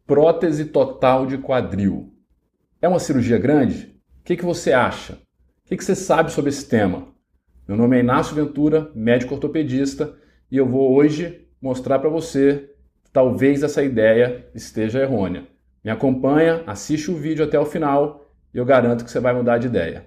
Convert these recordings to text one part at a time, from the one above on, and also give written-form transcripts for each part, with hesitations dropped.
Prótese total de quadril. É uma cirurgia grande? O que você acha? O que você sabe sobre esse tema? Meu nome é Inácio Ventura, médico ortopedista, e eu vou hoje mostrar para você que talvez essa ideia esteja errônea. Me acompanha, assiste o vídeo até o final e eu garanto que você vai mudar de ideia.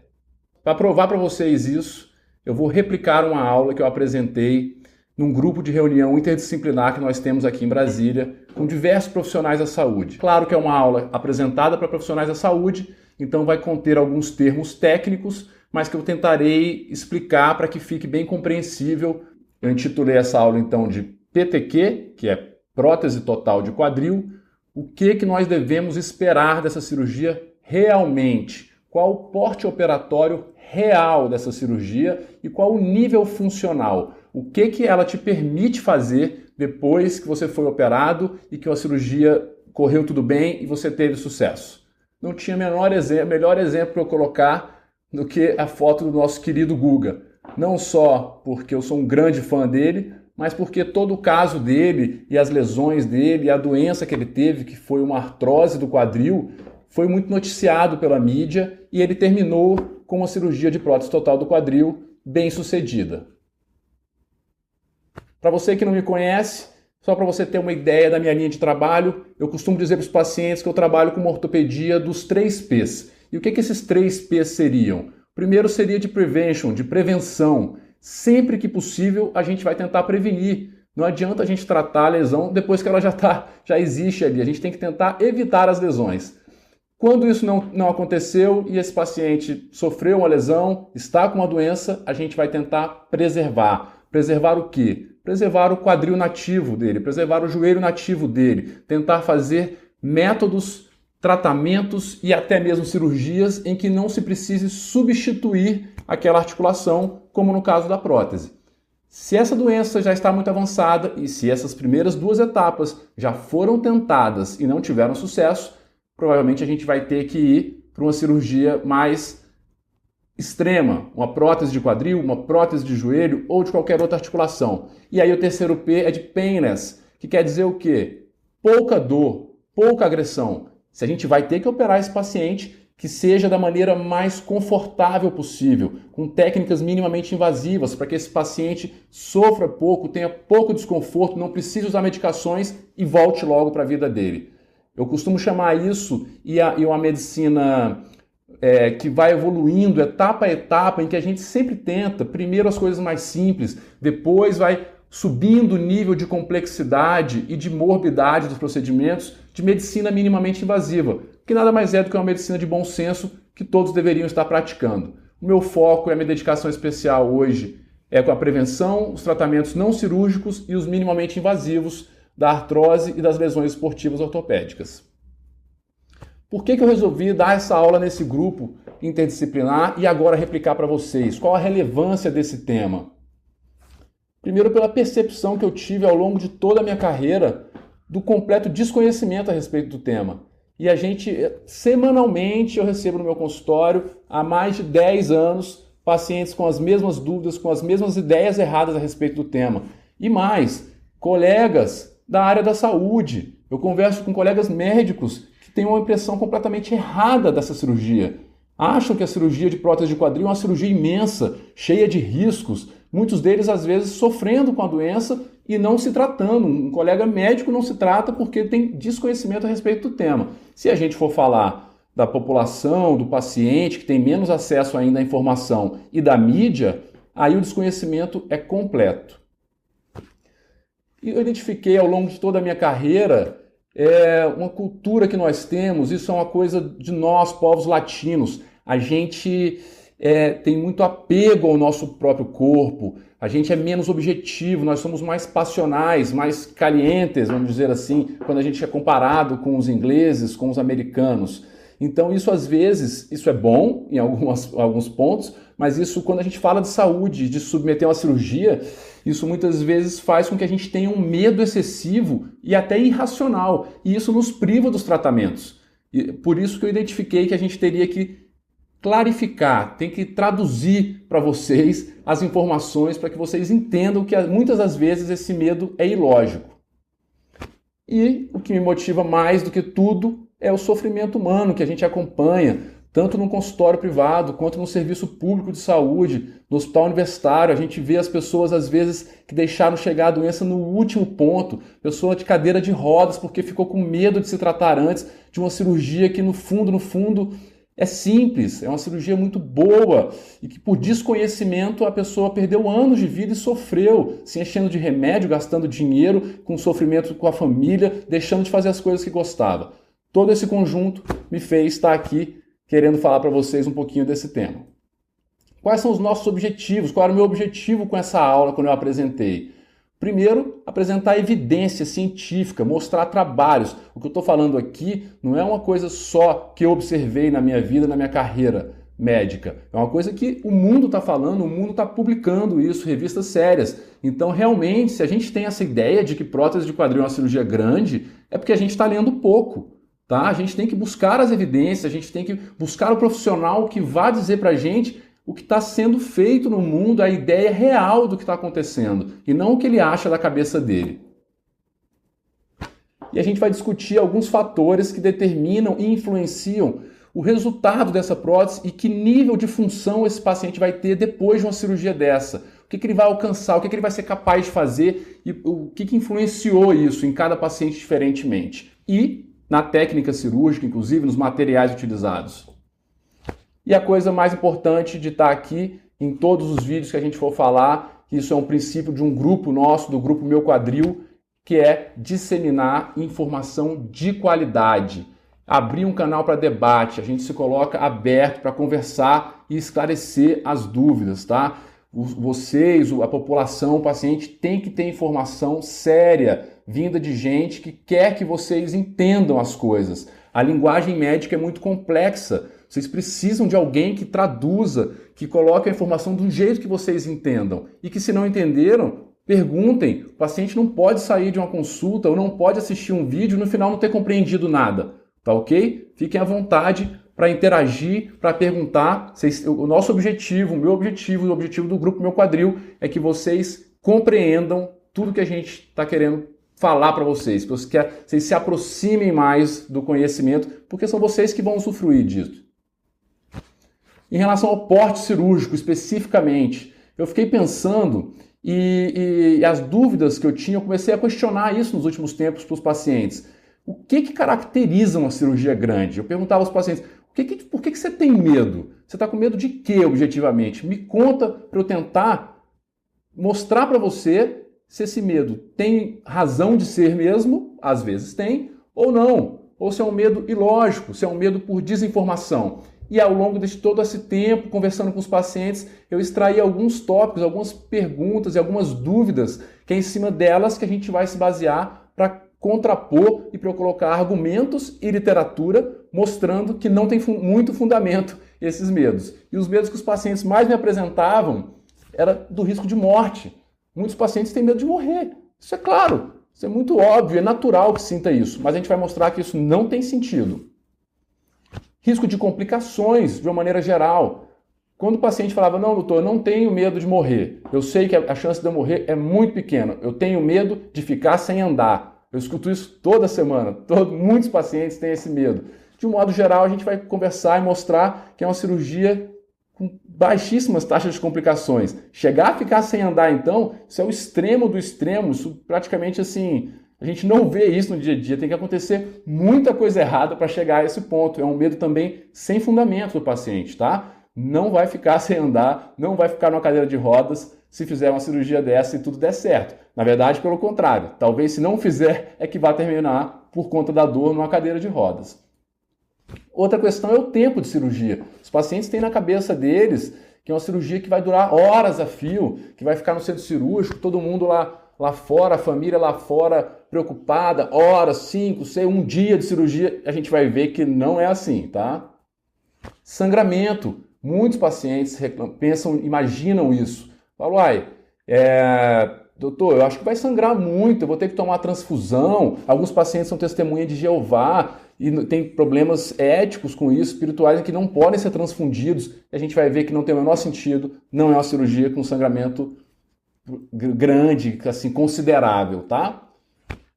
Para provar para vocês isso, eu vou replicar uma aula que eu apresentei num grupo de reunião interdisciplinar que nós temos aqui em Brasília, com diversos profissionais da saúde. Claro que é uma aula apresentada para profissionais da saúde, então vai conter alguns termos técnicos, mas que eu tentarei explicar para que fique bem compreensível. Eu intitulei essa aula então de PTQ, que é prótese total de quadril. O que nós devemos esperar dessa cirurgia realmente? Qual o porte operatório real dessa cirurgia e qual o nível funcional? O que ela te permite fazer depois que você foi operado e que a cirurgia correu tudo bem e você teve sucesso? Não tinha melhor exemplo para eu colocar do que a foto do nosso querido Guga. Não só porque eu sou um grande fã dele, mas porque todo o caso dele e as lesões dele e a doença que ele teve, que foi uma artrose do quadril, foi muito noticiado pela mídia e ele terminou com uma cirurgia de prótese total do quadril bem sucedida. Para você que não me conhece, só para você ter uma ideia da minha linha de trabalho, eu costumo dizer para os pacientes que eu trabalho com uma ortopedia dos 3 P's. E o que esses 3 P's seriam? O primeiro seria de prevention, de prevenção. Sempre que possível, a gente vai tentar prevenir. Não adianta a gente tratar a lesão depois que ela já existe ali. A gente tem que tentar evitar as lesões. Quando isso não aconteceu e esse paciente sofreu uma lesão, está com uma doença, a gente vai tentar preservar. Preservar o quê? Preservar o quadril nativo dele, preservar o joelho nativo dele, tentar fazer métodos, tratamentos e até mesmo cirurgias em que não se precise substituir aquela articulação, como no caso da prótese. Se essa doença já está muito avançada e se essas primeiras 2 etapas já foram tentadas e não tiveram sucesso, provavelmente a gente vai ter que ir para uma cirurgia mais extrema, uma prótese de quadril, uma prótese de joelho ou de qualquer outra articulação. E aí o terceiro P é de painless, que quer dizer o quê? Pouca dor, pouca agressão. Se a gente vai ter que operar esse paciente, que seja da maneira mais confortável possível, com técnicas minimamente invasivas, para que esse paciente sofra pouco, tenha pouco desconforto, não precise usar medicações e volte logo para a vida dele. Eu costumo chamar isso e uma medicina que vai evoluindo etapa a etapa, em que a gente sempre tenta, primeiro as coisas mais simples, depois vai subindo o nível de complexidade e de morbidade dos procedimentos de medicina minimamente invasiva, que nada mais é do que uma medicina de bom senso que todos deveriam estar praticando. O meu foco e a minha dedicação especial hoje é com a prevenção, os tratamentos não cirúrgicos e os minimamente invasivos da artrose e das lesões esportivas ortopédicas. Por que eu resolvi dar essa aula nesse grupo interdisciplinar e agora replicar para vocês? Qual a relevância desse tema? Primeiro, pela percepção que eu tive ao longo de toda a minha carreira do completo desconhecimento a respeito do tema. E semanalmente, eu recebo no meu consultório, há mais de 10 anos, pacientes com as mesmas dúvidas, com as mesmas ideias erradas a respeito do tema. E mais, colegas da área da saúde. Eu converso com colegas médicos que têm uma impressão completamente errada dessa cirurgia. Acham que a cirurgia de prótese de quadril é uma cirurgia imensa, cheia de riscos, muitos deles às vezes sofrendo com a doença e não se tratando. Um colega médico não se trata porque tem desconhecimento a respeito do tema. Se a gente for falar da população, do paciente, que tem menos acesso ainda à informação, e da mídia, aí o desconhecimento é completo. E eu identifiquei ao longo de toda a minha carreira uma cultura que nós temos, isso é uma coisa de nós, povos latinos. A gente tem muito apego ao nosso próprio corpo, a gente é menos objetivo, nós somos mais passionais, mais calientes, vamos dizer assim, quando a gente é comparado com os ingleses, com os americanos. Então isso às vezes, isso é bom em alguns pontos, mas isso quando a gente fala de saúde, de submeter a uma cirurgia, isso muitas vezes faz com que a gente tenha um medo excessivo e até irracional, e isso nos priva dos tratamentos. E por isso que eu identifiquei que a gente teria que clarificar, tem que traduzir para vocês as informações para que vocês entendam que muitas das vezes esse medo é ilógico. E o que me motiva mais do que tudo é o sofrimento humano que a gente acompanha, tanto no consultório privado quanto no serviço público de saúde, no hospital universitário. A gente vê as pessoas, às vezes, que deixaram chegar a doença no último ponto, pessoa de cadeira de rodas porque ficou com medo de se tratar antes de uma cirurgia que, no fundo, é simples, é uma cirurgia muito boa e que por desconhecimento a pessoa perdeu anos de vida e sofreu, se enchendo de remédio, gastando dinheiro, com sofrimento com a família, deixando de fazer as coisas que gostava. Todo esse conjunto me fez estar aqui querendo falar para vocês um pouquinho desse tema. Quais são os nossos objetivos? Qual era o meu objetivo com essa aula quando eu apresentei? Primeiro, apresentar evidência científica, mostrar trabalhos. O que eu estou falando aqui não é uma coisa só que eu observei na minha vida, na minha carreira médica. É uma coisa que o mundo está falando, o mundo está publicando isso, revistas sérias. Então, realmente, se a gente tem essa ideia de que prótese de quadril é uma cirurgia grande, é porque a gente está lendo pouco. Tá? A gente tem que buscar as evidências, a gente tem que buscar o profissional que vá dizer para a gente o que está sendo feito no mundo, a ideia real do que está acontecendo, e não o que ele acha da cabeça dele. E a gente vai discutir alguns fatores que determinam e influenciam o resultado dessa prótese e que nível de função esse paciente vai ter depois de uma cirurgia dessa. O que ele vai alcançar, o que ele vai ser capaz de fazer e o que influenciou isso em cada paciente diferentemente. E na técnica cirúrgica, inclusive nos materiais utilizados. E a coisa mais importante de estar aqui em todos os vídeos que a gente for falar, que isso é um princípio de um grupo nosso, do grupo Meu Quadril, que é disseminar informação de qualidade. Abrir um canal para debate, a gente se coloca aberto para conversar e esclarecer as dúvidas, tá? Vocês, a população, o paciente tem que ter informação séria, vinda de gente que quer que vocês entendam as coisas. A linguagem médica é muito complexa. Vocês precisam de alguém que traduza, que coloque a informação do jeito que vocês entendam. E que se não entenderam, perguntem. O paciente não pode sair de uma consulta ou não pode assistir um vídeo e no final não ter compreendido nada. Tá ok? Fiquem à vontade para interagir, para perguntar. O nosso objetivo, o meu objetivo, o objetivo do grupo Meu Quadril é que vocês compreendam tudo que a gente está querendo falar para vocês, que vocês se aproximem mais do conhecimento, porque são vocês que vão usufruir disso. Em relação ao porte cirúrgico especificamente, eu fiquei pensando e as dúvidas que eu tinha, eu comecei a questionar isso nos últimos tempos para os pacientes. O que caracteriza uma cirurgia grande? Eu perguntava aos pacientes, por que você tem medo? Você está com medo de quê, objetivamente? Me conta para eu tentar mostrar para você se esse medo tem razão de ser mesmo, às vezes tem, ou não. Ou se é um medo ilógico, se é um medo por desinformação. E ao longo de todo esse tempo, conversando com os pacientes, eu extraí alguns tópicos, algumas perguntas e algumas dúvidas, que é em cima delas que a gente vai se basear para contrapor e para eu colocar argumentos e literatura mostrando que não tem muito fundamento esses medos. E os medos que os pacientes mais me apresentavam era do risco de morte. Muitos pacientes têm medo de morrer. Isso é claro, isso é muito óbvio, é natural que sinta isso, mas a gente vai mostrar que isso não tem sentido. Risco de complicações, de uma maneira geral. Quando o paciente falava, não, doutor, eu não tenho medo de morrer, eu sei que a chance de eu morrer é muito pequena, eu tenho medo de ficar sem andar. Eu escuto isso toda semana, muitos pacientes têm esse medo. De um modo geral, a gente vai conversar e mostrar que é uma cirurgia com baixíssimas taxas de complicações. Chegar a ficar sem andar, então, isso é o extremo do extremo, isso praticamente assim, a gente não vê isso no dia a dia, tem que acontecer muita coisa errada para chegar a esse ponto. É um medo também sem fundamento do paciente, tá? Não vai ficar sem andar, não vai ficar numa cadeira de rodas se fizer uma cirurgia dessa e tudo der certo. Na verdade, pelo contrário, talvez se não fizer é que vai terminar por conta da dor numa cadeira de rodas. Outra questão é o tempo de cirurgia. Os pacientes têm na cabeça deles que é uma cirurgia que vai durar horas a fio, que vai ficar no centro cirúrgico, todo mundo lá fora, a família lá fora preocupada, horas, 5, 6, um dia de cirurgia. A gente vai ver que não é assim, tá? Sangramento. Muitos pacientes imaginam isso. Falam, doutor, eu acho que vai sangrar muito, eu vou ter que tomar transfusão. Alguns pacientes são testemunha de Jeová e tem problemas éticos com isso, espirituais, em que não podem ser transfundidos. A gente vai ver que não tem o menor sentido, não é uma cirurgia com sangramento grande, assim, considerável, tá?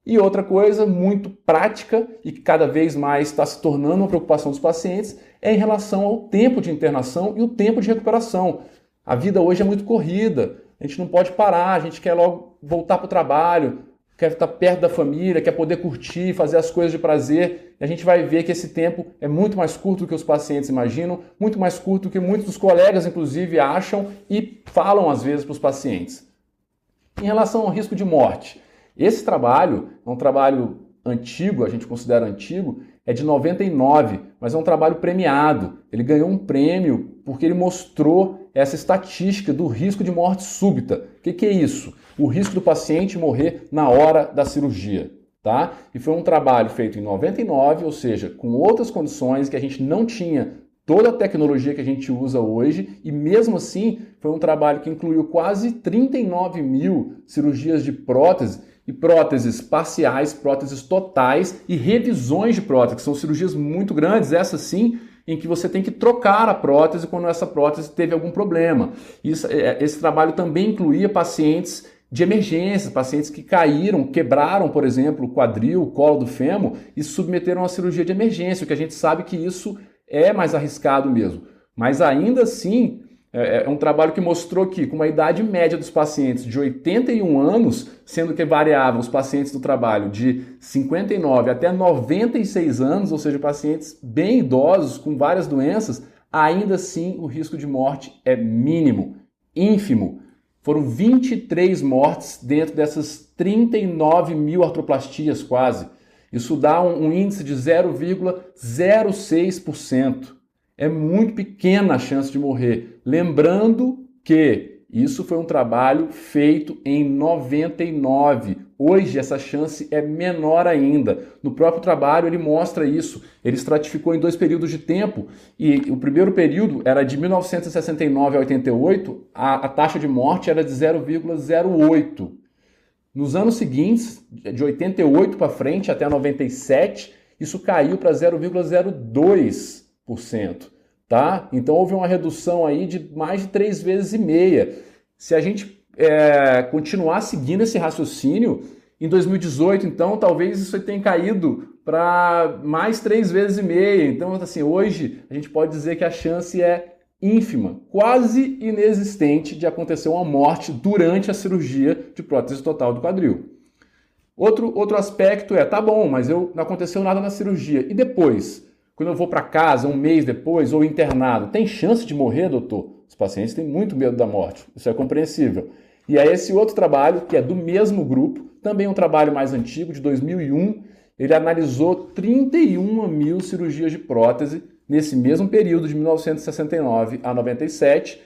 E outra coisa muito prática e que cada vez mais está se tornando uma preocupação dos pacientes é em relação ao tempo de internação e o tempo de recuperação. A vida hoje é muito corrida, a gente não pode parar, a gente quer logo voltar para o trabalho, quer estar perto da família, quer poder curtir, fazer as coisas de prazer. E a gente vai ver que esse tempo é muito mais curto do que os pacientes imaginam, muito mais curto do que muitos dos colegas, inclusive, acham e falam às vezes para os pacientes. Em relação ao risco de morte, esse trabalho é um trabalho antigo, a gente considera antigo, é de 99, mas é um trabalho premiado. Ele ganhou um prêmio porque ele mostrou essa estatística do risco de morte súbita. O que é isso? O risco do paciente morrer na hora da cirurgia. Tá? E foi um trabalho feito em 99, ou seja, com outras condições que a gente não tinha toda a tecnologia que a gente usa hoje, e mesmo assim foi um trabalho que incluiu quase 39 mil cirurgias de prótese, e próteses parciais, próteses totais e revisões de prótese, que são cirurgias muito grandes, essas sim, em que você tem que trocar a prótese quando essa prótese teve algum problema. Esse trabalho também incluía pacientes de emergência, pacientes que caíram, quebraram, por exemplo, o quadril, o colo do fêmur e submeteram a cirurgia de emergência, o que a gente sabe que isso é mais arriscado mesmo. Mas ainda assim, é um trabalho que mostrou que, com uma idade média dos pacientes de 81 anos, sendo que variavam os pacientes do trabalho de 59 até 96 anos, ou seja, pacientes bem idosos, com várias doenças, ainda assim o risco de morte é mínimo, ínfimo. Foram 23 mortes dentro dessas 39 mil artroplastias quase. Isso dá um índice de 0,06%. É muito pequena a chance de morrer. Lembrando que isso foi um trabalho feito em 99. Hoje essa chance é menor ainda. No próprio trabalho ele mostra isso. Ele estratificou em 2 períodos de tempo e o primeiro período era de 1969 a 88, a taxa de morte era de 0,08. Nos anos seguintes, de 88 para frente até 97, isso caiu para 0,02%. Tá? Então houve uma redução aí de mais de 3,5 vezes. Se a gente continuar seguindo esse raciocínio, em 2018, então, talvez isso tenha caído para mais 3,5 vezes. Então, assim, hoje a gente pode dizer que a chance é ínfima, quase inexistente de acontecer uma morte durante a cirurgia de prótese total do quadril. Outro aspecto tá bom, mas não aconteceu nada na cirurgia. E depois? Quando eu vou para casa, um mês depois, ou internado, tem chance de morrer, doutor? Os pacientes têm muito medo da morte, isso é compreensível. E aí esse outro trabalho, que é do mesmo grupo, também um trabalho mais antigo, de 2001, ele analisou 31 mil cirurgias de prótese nesse mesmo período, de 1969 a 97,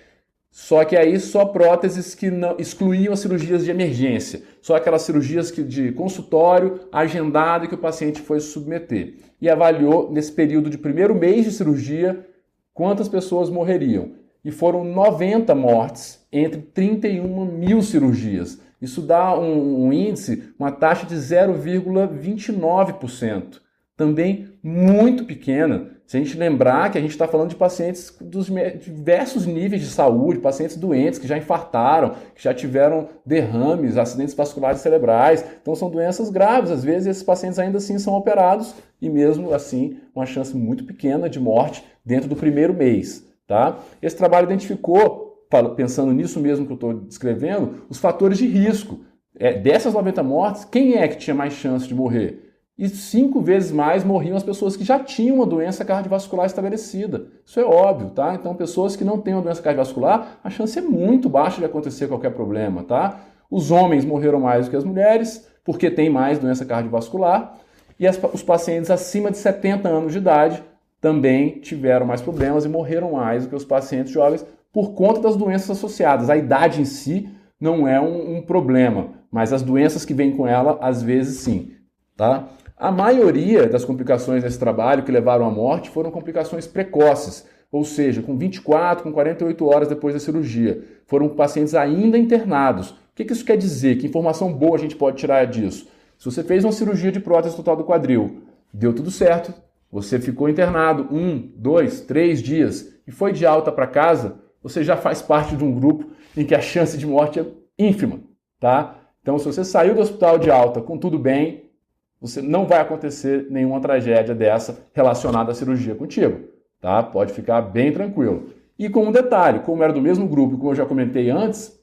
só que aí só próteses que não excluíam as cirurgias de emergência, só aquelas cirurgias de consultório, agendado, que o paciente foi se submeter. E avaliou, nesse período de primeiro mês de cirurgia, quantas pessoas morreriam. E foram 90 mortes entre 31 mil cirurgias. Isso dá um índice, uma taxa de 0,29%. Também muito pequena. Se a gente lembrar que a gente está falando de pacientes dos diversos níveis de saúde, pacientes doentes que já infartaram, que já tiveram derrames, acidentes vasculares cerebrais. Então são doenças graves. Às vezes esses pacientes ainda assim são operados e mesmo assim uma chance muito pequena de morte dentro do primeiro mês. Tá? Esse trabalho identificou, pensando nisso mesmo que eu estou descrevendo, os fatores de risco. Dessas 90 mortes, quem é que tinha mais chance de morrer? E 5 vezes mais morriam as pessoas que já tinham uma doença cardiovascular estabelecida. Isso é óbvio, tá? Então, pessoas que não têm uma doença cardiovascular, a chance é muito baixa de acontecer qualquer problema, tá? Os homens morreram mais do que as mulheres, porque têm mais doença cardiovascular, e os pacientes acima de 70 anos de idade também tiveram mais problemas e morreram mais do que os pacientes jovens por conta das doenças associadas. A idade em si não é um problema, mas as doenças que vêm com ela, às vezes sim, tá? A maioria das complicações desse trabalho que levaram à morte foram complicações precoces, ou seja, com 24, com 48 horas depois da cirurgia. Foram pacientes ainda internados. O que isso quer dizer? Que informação boa a gente pode tirar disso? Se você fez uma cirurgia de prótese total do quadril, deu tudo certo, você ficou internado 1, 2, 3 dias e foi de alta para casa, você já faz parte de um grupo em que a chance de morte é ínfima, tá? Então, se você saiu do hospital de alta com tudo bem, você não vai acontecer nenhuma tragédia dessa relacionada à cirurgia contigo, tá? Pode ficar bem tranquilo. E com um detalhe, como era do mesmo grupo, como eu já comentei antes,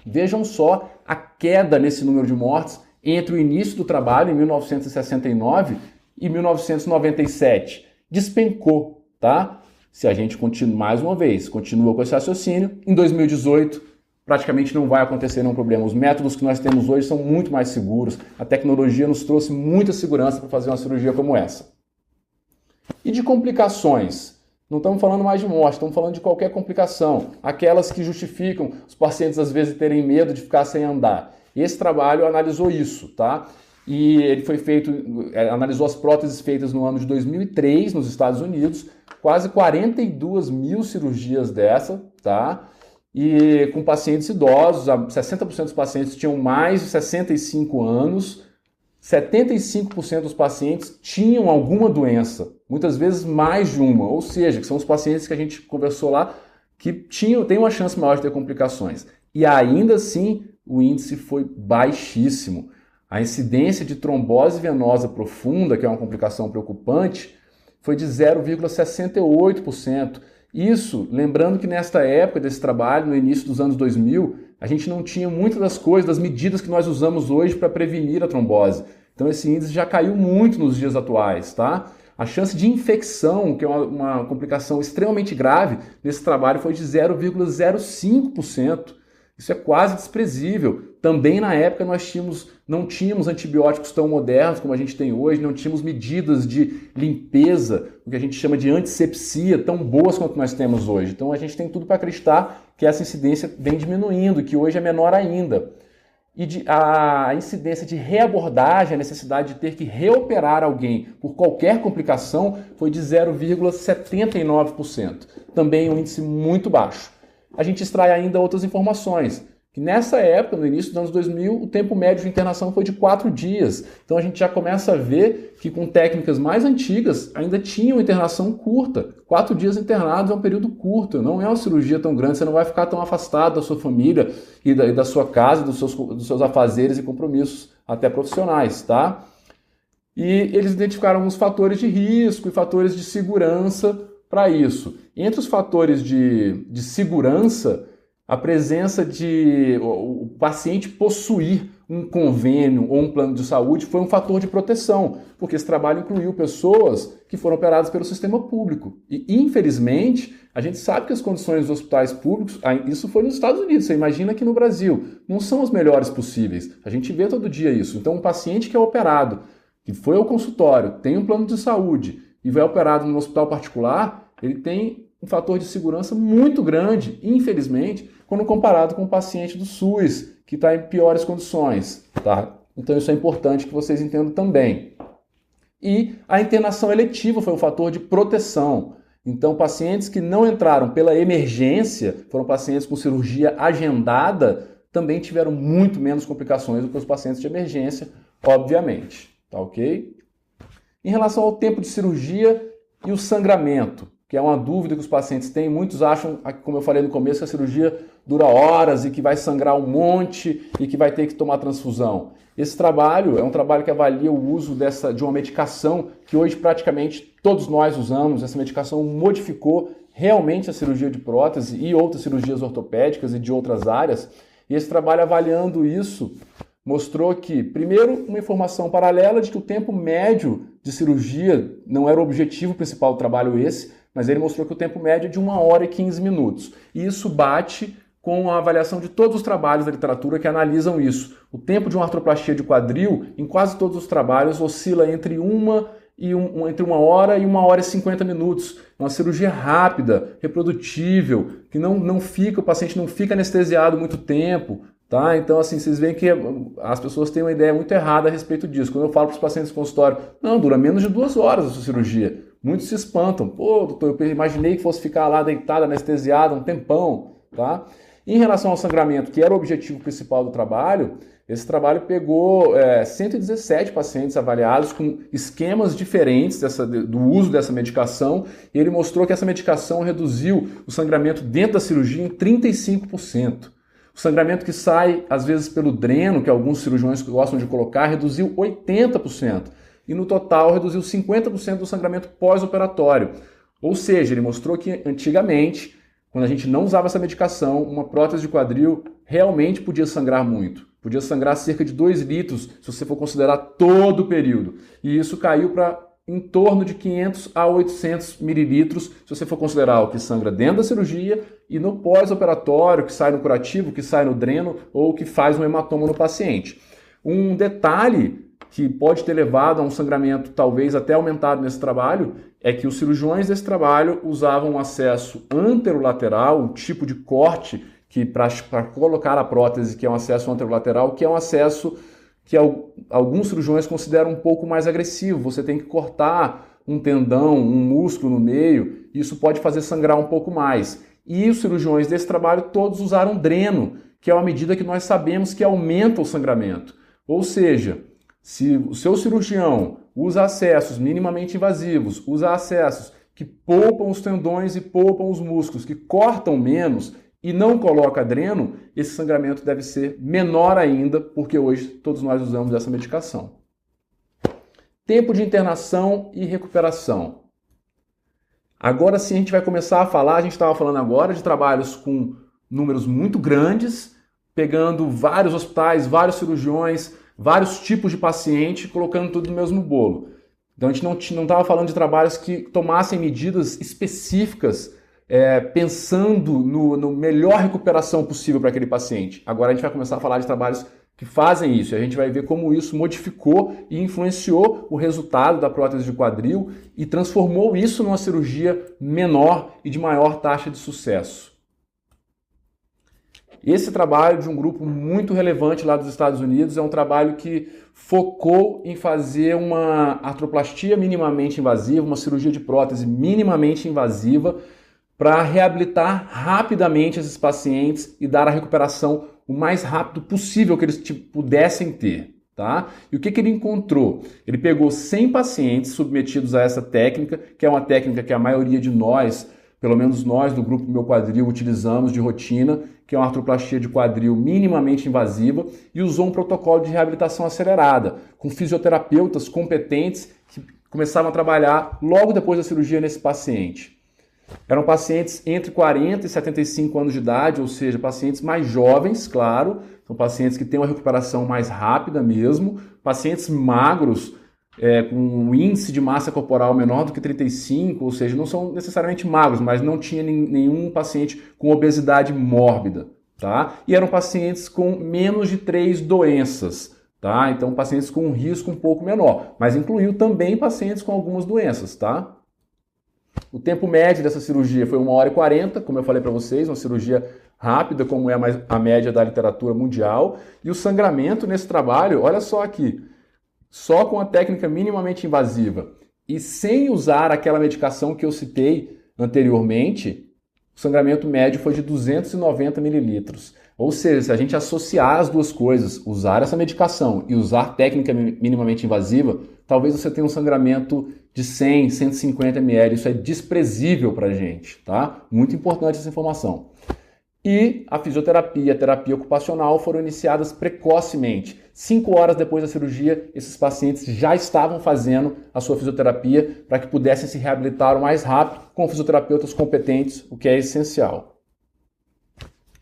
vejam só a queda nesse número de mortes entre o início do trabalho, em 1969, e 1997. Despencou, tá? Se a gente continua, mais uma vez, continua com esse raciocínio, em 2018 praticamente não vai acontecer nenhum problema. Os métodos que nós temos hoje são muito mais seguros. A tecnologia nos trouxe muita segurança para fazer uma cirurgia como essa. E de complicações? Não estamos falando mais de morte, estamos falando de qualquer complicação. Aquelas que justificam os pacientes às vezes terem medo de ficar sem andar. Esse trabalho analisou isso, tá? E ele foi feito, analisou as próteses feitas no ano de 2003 nos Estados Unidos, quase 42 mil cirurgias dessa, tá? E com pacientes idosos, 60% dos pacientes tinham mais de 65 anos, 75% dos pacientes tinham alguma doença, muitas vezes mais de uma, ou seja, que são os pacientes que a gente conversou lá que têm uma chance maior de ter complicações. E ainda assim, o índice foi baixíssimo. A incidência de trombose venosa profunda, que é uma complicação preocupante, foi de 0,68%. Isso, lembrando que nesta época desse trabalho, no início dos anos 2000, a gente não tinha muitas das coisas, das medidas que nós usamos hoje para prevenir a trombose. Então esse índice já caiu muito nos dias atuais, tá? A chance de infecção, que é uma complicação extremamente grave, nesse trabalho foi de 0,05%. Isso é quase desprezível. Também na época nós não tínhamos antibióticos tão modernos como a gente tem hoje, não tínhamos medidas de limpeza, o que a gente chama de antisepsia, tão boas quanto nós temos hoje. Então a gente tem tudo para acreditar que essa incidência vem diminuindo, que hoje é menor ainda. E a incidência de reabordagem, a necessidade de ter que reoperar alguém por qualquer complicação, foi de 0,79%. Também um índice muito baixo. A gente extrai ainda outras informações, que nessa época, no início dos anos 2000, o tempo médio de internação foi de 4 dias. Então a gente já começa a ver que com técnicas mais antigas ainda tinham internação curta. 4 dias internados é um período curto, não é uma cirurgia tão grande, você não vai ficar tão afastado da sua família e da sua casa, dos seus afazeres e compromissos, até profissionais, tá? E eles identificaram alguns fatores de risco e fatores de segurança para isso. Entre os fatores de segurança, a presença de o paciente possuir um convênio ou um plano de saúde foi um fator de proteção, porque esse trabalho incluiu pessoas que foram operadas pelo sistema público. E, infelizmente, a gente sabe que as condições dos hospitais públicos, isso foi nos Estados Unidos, você imagina aqui no Brasil, não são as melhores possíveis. A gente vê todo dia isso. Então, um paciente que é operado, que foi ao consultório, tem um plano de saúde e vai operado no hospital particular, ele tem um fator de segurança muito grande, infelizmente, quando comparado com o paciente do SUS, que está em piores condições, tá? Então isso é importante que vocês entendam também. E a internação eletiva foi um fator de proteção. Então pacientes que não entraram pela emergência, foram pacientes com cirurgia agendada, também tiveram muito menos complicações do que os pacientes de emergência, obviamente, tá ok? Em relação ao tempo de cirurgia e o sangramento, que é uma dúvida que os pacientes têm. Muitos acham, como eu falei no começo, que a cirurgia dura horas e que vai sangrar um monte e que vai ter que tomar transfusão. Esse trabalho é um trabalho que avalia o uso de uma medicação que hoje praticamente todos nós usamos. Essa medicação modificou realmente a cirurgia de prótese e outras cirurgias ortopédicas e de outras áreas. E esse trabalho avaliando isso mostrou que, primeiro, uma informação paralela de que o tempo médio de cirurgia não era o objetivo principal do trabalho esse, mas ele mostrou que o tempo médio é de 1 hora e 15 minutos. E isso bate com a avaliação de todos os trabalhos da literatura que analisam isso. O tempo de uma artroplastia de quadril, em quase todos os trabalhos, oscila entre 1 hora e 1 hora e 50 minutos. É uma cirurgia rápida, reprodutível, que o paciente não fica anestesiado muito tempo. Tá? Então, assim, vocês veem que as pessoas têm uma ideia muito errada a respeito disso. Quando eu falo para os pacientes do consultório, não, dura menos de 2 horas a sua cirurgia. Muitos se espantam. Pô, doutor, eu imaginei que fosse ficar lá deitado, anestesiado um tempão. Tá? Em relação ao sangramento, que era o objetivo principal do trabalho, esse trabalho pegou 117 pacientes avaliados com esquemas diferentes do uso dessa medicação, e ele mostrou que essa medicação reduziu o sangramento dentro da cirurgia em 35%. O sangramento que sai, às vezes, pelo dreno, que alguns cirurgiões gostam de colocar, reduziu 80%. E no total, reduziu 50% do sangramento pós-operatório. Ou seja, ele mostrou que antigamente, quando a gente não usava essa medicação, uma prótese de quadril realmente podia sangrar muito. Podia sangrar cerca de 2 litros, se você for considerar todo o período. E isso caiu para em torno de 500 a 800 mililitros, se você for considerar o que sangra dentro da cirurgia e no pós-operatório, que sai no curativo, que sai no dreno ou que faz um hematoma no paciente. Um detalhe que pode ter levado a um sangramento talvez até aumentado nesse trabalho é que os cirurgiões desse trabalho usavam um acesso anterolateral, um tipo de corte que para colocar a prótese, que é um acesso anterolateral, que é um acesso que alguns cirurgiões consideram um pouco mais agressivo. Você tem que cortar um tendão, um músculo no meio, e isso pode fazer sangrar um pouco mais. E os cirurgiões desse trabalho todos usaram dreno, que é uma medida que nós sabemos que aumenta o sangramento. Ou seja, se o seu cirurgião usa acessos minimamente invasivos, usa acessos que poupam os tendões e poupam os músculos, que cortam menos, e não coloca dreno, esse sangramento deve ser menor ainda, porque hoje todos nós usamos essa medicação. Tempo de internação e recuperação. Agora sim a gente vai começar a falar, a gente estava falando agora de trabalhos com números muito grandes, pegando vários hospitais, vários cirurgiões, vários tipos de paciente, colocando tudo no mesmo bolo. Então a gente não estava falando de trabalhos que tomassem medidas específicas, pensando no melhor recuperação possível para aquele paciente. Agora a gente vai começar a falar de trabalhos que fazem isso, e a gente vai ver como isso modificou e influenciou o resultado da prótese de quadril e transformou isso numa cirurgia menor e de maior taxa de sucesso. Esse trabalho de um grupo muito relevante lá dos Estados Unidos é um trabalho que focou em fazer uma artroplastia minimamente invasiva, uma cirurgia de prótese minimamente invasiva, para reabilitar rapidamente esses pacientes e dar a recuperação o mais rápido possível que eles pudessem ter. Tá? E o que ele encontrou? Ele pegou 100 pacientes submetidos a essa técnica, que é uma técnica que a maioria de nós, pelo menos nós do grupo Meu Quadril, utilizamos de rotina, que é uma artroplastia de quadril minimamente invasiva, e usou um protocolo de reabilitação acelerada, com fisioterapeutas competentes que começavam a trabalhar logo depois da cirurgia nesse paciente. Eram pacientes entre 40 e 75 anos de idade, ou seja, pacientes mais jovens, claro, são pacientes que têm uma recuperação mais rápida mesmo, pacientes magros, com um índice de massa corporal menor do que 35, ou seja, não são necessariamente magros, mas não tinha nenhum paciente com obesidade mórbida, tá? E eram pacientes com menos de 3 doenças, tá? Então, pacientes com um risco um pouco menor, mas incluiu também pacientes com algumas doenças, tá? O tempo médio dessa cirurgia foi 1h40, como eu falei para vocês, uma cirurgia rápida, como é a média da literatura mundial. E o sangramento nesse trabalho, olha só aqui, só com a técnica minimamente invasiva e sem usar aquela medicação que eu citei anteriormente, o sangramento médio foi de 290 mililitros. Ou seja, se a gente associar as duas coisas, usar essa medicação e usar técnica minimamente invasiva, talvez você tenha um sangramento de 100, 150 ml. Isso é desprezível para a gente, tá? Muito importante essa informação. E a fisioterapia e a terapia ocupacional foram iniciadas precocemente. 5 horas depois da cirurgia, esses pacientes já estavam fazendo a sua fisioterapia para que pudessem se reabilitar o mais rápido com fisioterapeutas competentes, o que é essencial.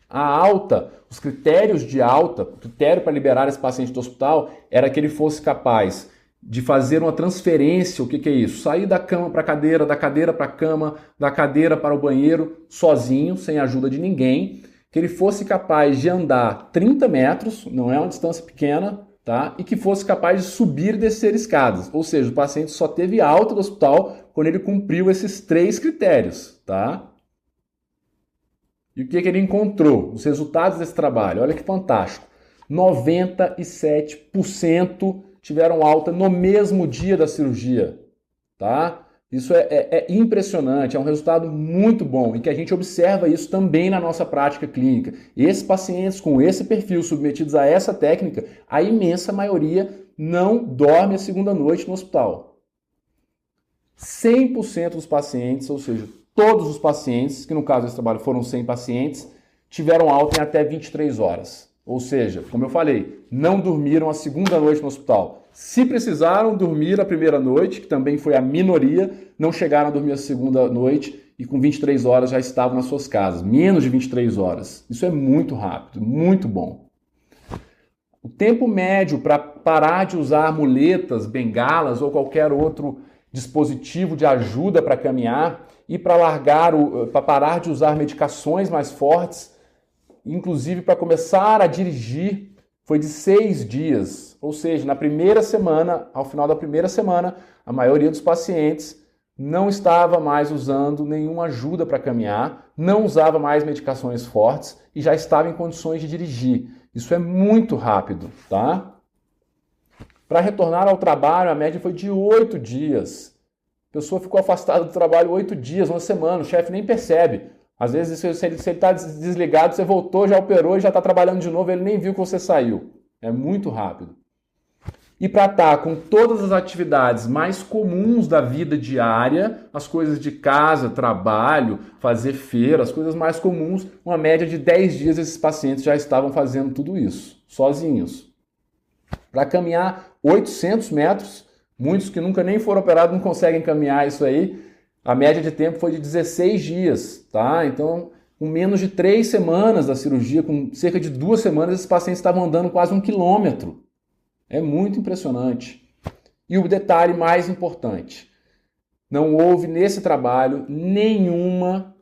A alta, os critérios de alta, o critério para liberar esse paciente do hospital era que ele fosse capaz de fazer uma transferência. O que é isso? Sair da cama para a cadeira, da cadeira para a cama, da cadeira para o banheiro, sozinho, sem ajuda de ninguém. Que ele fosse capaz de andar 30 metros, não é uma distância pequena, tá? E que fosse capaz de subir e descer escadas. Ou seja, o paciente só teve alta do hospital quando ele cumpriu esses 3 critérios, tá? E o que ele encontrou? Os resultados desse trabalho, olha que fantástico. 97% tiveram alta no mesmo dia da cirurgia, tá? Isso é impressionante, é um resultado muito bom e que a gente observa isso também na nossa prática clínica. Esses pacientes com esse perfil submetidos a essa técnica, a imensa maioria não dorme a segunda noite no hospital. 100% dos pacientes, ou seja, todos os pacientes, que no caso desse trabalho foram 100 pacientes, tiveram alta em até 23 horas. Ou seja, como eu falei, não dormiram a segunda noite no hospital. Se precisaram dormir a primeira noite, que também foi a minoria, não chegaram a dormir a segunda noite e com 23 horas já estavam nas suas casas. Menos de 23 horas. Isso é muito rápido, muito bom. O tempo médio para parar de usar muletas, bengalas ou qualquer outro dispositivo de ajuda para caminhar e para parar de usar medicações mais fortes, inclusive para começar a dirigir, foi de 6 dias. Ou seja, na primeira semana, ao final da primeira semana, a maioria dos pacientes não estava mais usando nenhuma ajuda para caminhar, não usava mais medicações fortes e já estava em condições de dirigir. Isso é muito rápido, tá? Para retornar ao trabalho, a média foi de 8 dias. A pessoa ficou afastada do trabalho 8 dias, uma semana, o chefe nem percebe. Às vezes, se ele está desligado, você voltou, já operou e já está trabalhando de novo, ele nem viu que você saiu. É muito rápido. E para estar com todas as atividades mais comuns da vida diária, as coisas de casa, trabalho, fazer feira, as coisas mais comuns, uma média de 10 dias esses pacientes já estavam fazendo tudo isso, sozinhos. Para caminhar 800 metros, muitos que nunca nem foram operados não conseguem caminhar isso aí, a média de tempo foi de 16 dias, tá? Então, com menos de 3 semanas da cirurgia, com cerca de 2 semanas, esses pacientes estavam andando quase 1 quilômetro. É muito impressionante. E o detalhe mais importante, não houve nesse trabalho nenhuma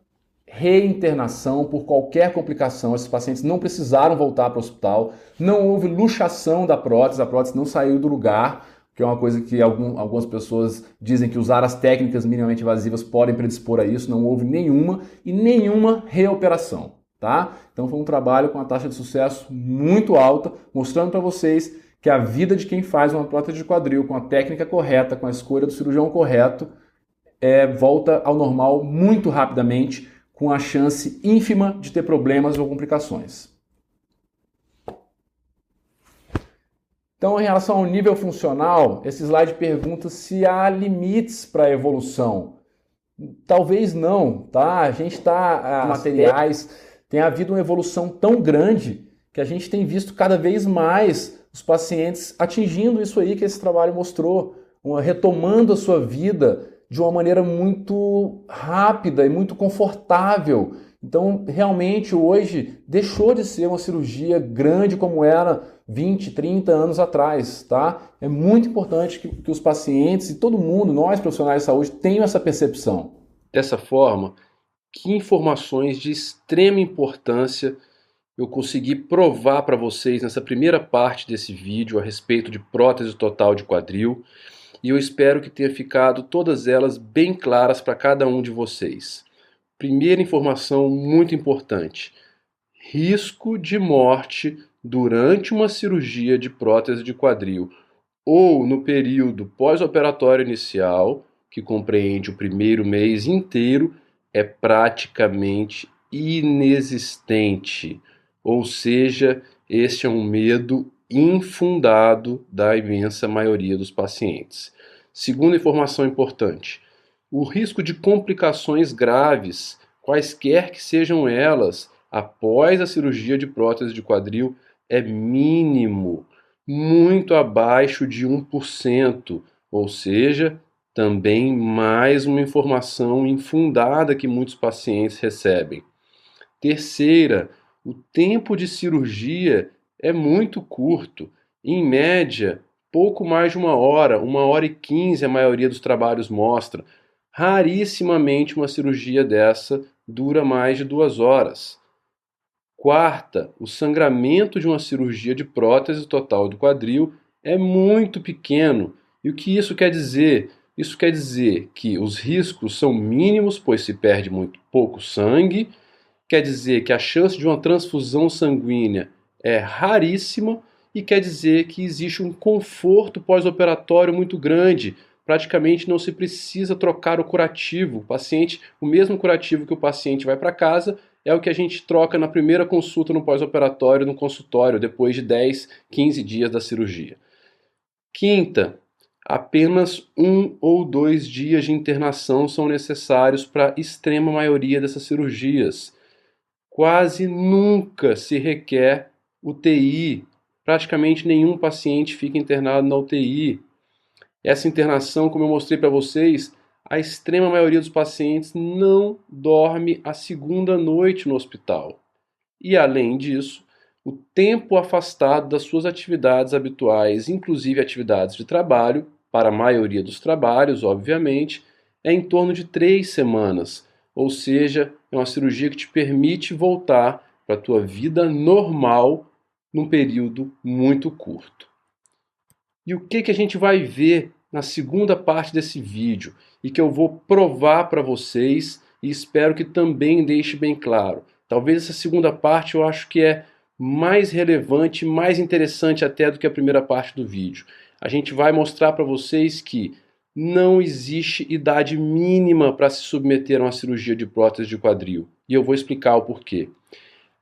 reinternação por qualquer complicação. Esses pacientes não precisaram voltar para o hospital, não houve luxação da prótese, a prótese não saiu do lugar, que é uma coisa que algumas pessoas dizem que usar as técnicas minimamente invasivas podem predispor a isso, não houve nenhuma e nenhuma reoperação, tá? Então foi um trabalho com uma taxa de sucesso muito alta, mostrando para vocês que a vida de quem faz uma prótese de quadril com a técnica correta, com a escolha do cirurgião correto, volta ao normal muito rapidamente, com a chance ínfima de ter problemas ou complicações. Então, em relação ao nível funcional, esse slide pergunta se há limites para a evolução. Talvez não, tá? A gente está, materiais, tem havido uma evolução tão grande que a gente tem visto cada vez mais os pacientes atingindo isso aí que esse trabalho mostrou, retomando a sua vida de uma maneira muito rápida e muito confortável. Então, realmente, hoje, deixou de ser uma cirurgia grande como era 20, 30 anos atrás, tá? É muito importante que os pacientes e todo mundo, nós profissionais de saúde, tenham essa percepção. Dessa forma, que informações de extrema importância eu consegui provar para vocês nessa primeira parte desse vídeo a respeito de prótese total de quadril, e eu espero que tenha ficado todas elas bem claras para cada um de vocês. Primeira informação muito importante: risco de morte durante uma cirurgia de prótese de quadril ou no período pós-operatório inicial, que compreende o primeiro mês inteiro, é praticamente inexistente. Ou seja, este é um medo infundado da imensa maioria dos pacientes. Segunda informação importante: o risco de complicações graves, quaisquer que sejam elas, após a cirurgia de prótese de quadril, é mínimo, muito abaixo de 1%, ou seja, também mais uma informação infundada que muitos pacientes recebem. Terceira, o tempo de cirurgia é muito curto, em média, pouco mais de 1 hora e 15 a maioria dos trabalhos mostra. Rarissimamente uma cirurgia dessa dura mais de 2 horas. Quarta, o sangramento de uma cirurgia de prótese total do quadril é muito pequeno. E o que isso quer dizer? Isso quer dizer que os riscos são mínimos, pois se perde muito pouco sangue. Quer dizer que a chance de uma transfusão sanguínea é raríssima e quer dizer que existe um conforto pós-operatório muito grande. Praticamente não se precisa trocar o curativo. O mesmo curativo que o paciente vai para casa é o que a gente troca na primeira consulta no pós-operatório, no consultório, depois de 10, 15 dias da cirurgia. Quinta, apenas 1 ou 2 dias de internação são necessários para a extrema maioria dessas cirurgias. quase nunca se requer UTI. Praticamente nenhum paciente fica internado na UTI. Essa internação, como eu mostrei para vocês, a extrema maioria dos pacientes não dorme a segunda noite no hospital. E, além disso, o tempo afastado das suas atividades habituais, inclusive atividades de trabalho, para a maioria dos trabalhos, obviamente, é em torno de 3 semanas. Ou seja, é uma cirurgia que te permite voltar para a tua vida normal num período muito curto. E o que a gente vai ver na segunda parte desse vídeo e que eu vou provar para vocês e espero que também deixe bem claro. Talvez essa segunda parte eu acho que é mais relevante, mais interessante até do que a primeira parte do vídeo. A gente vai mostrar para vocês que não existe idade mínima para se submeter a uma cirurgia de prótese de quadril. E eu vou explicar o porquê.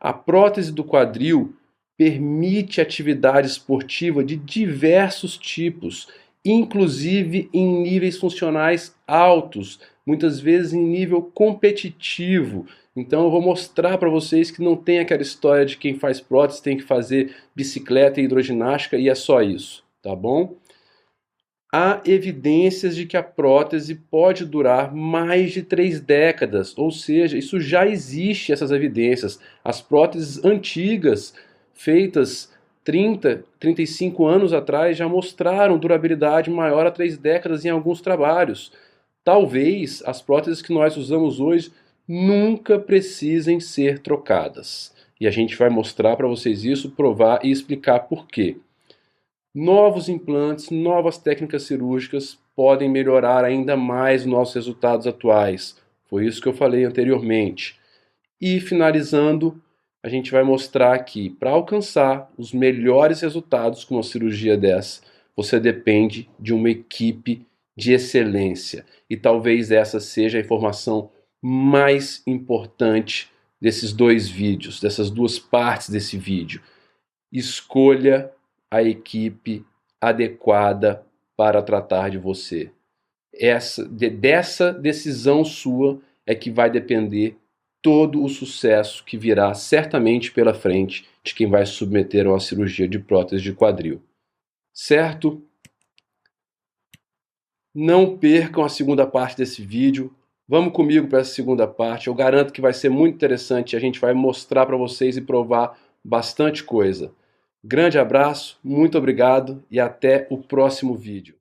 A prótese do quadril permite atividade esportiva de diversos tipos, inclusive em níveis funcionais altos, muitas vezes em nível competitivo. Então eu vou mostrar para vocês que não tem aquela história de quem faz prótese tem que fazer bicicleta e hidroginástica e é só isso, tá bom? Há evidências de que a prótese pode durar mais de 3 décadas, ou seja, isso já existe, essas evidências. As próteses antigas, feitas 30, 35 anos atrás, já mostraram durabilidade maior a 3 décadas em alguns trabalhos. Talvez as próteses que nós usamos hoje nunca precisem ser trocadas. E a gente vai mostrar para vocês isso, provar e explicar por quê. Novos implantes, novas técnicas cirúrgicas podem melhorar ainda mais nossos resultados atuais. Foi isso que eu falei anteriormente. E finalizando, a gente vai mostrar que para alcançar os melhores resultados com uma cirurgia dessa, você depende de uma equipe de excelência. E talvez essa seja a informação mais importante desses dois vídeos, dessas duas partes desse vídeo. Escolha a equipe adequada para tratar de você. Dessa decisão sua é que vai depender todo o sucesso que virá certamente pela frente de quem vai se submeter a uma cirurgia de prótese de quadril. Certo? Não percam a segunda parte desse vídeo. Vamos comigo para essa segunda parte. Eu garanto que vai ser muito interessante. A gente vai mostrar para vocês e provar bastante coisa. Grande abraço, muito obrigado e até o próximo vídeo.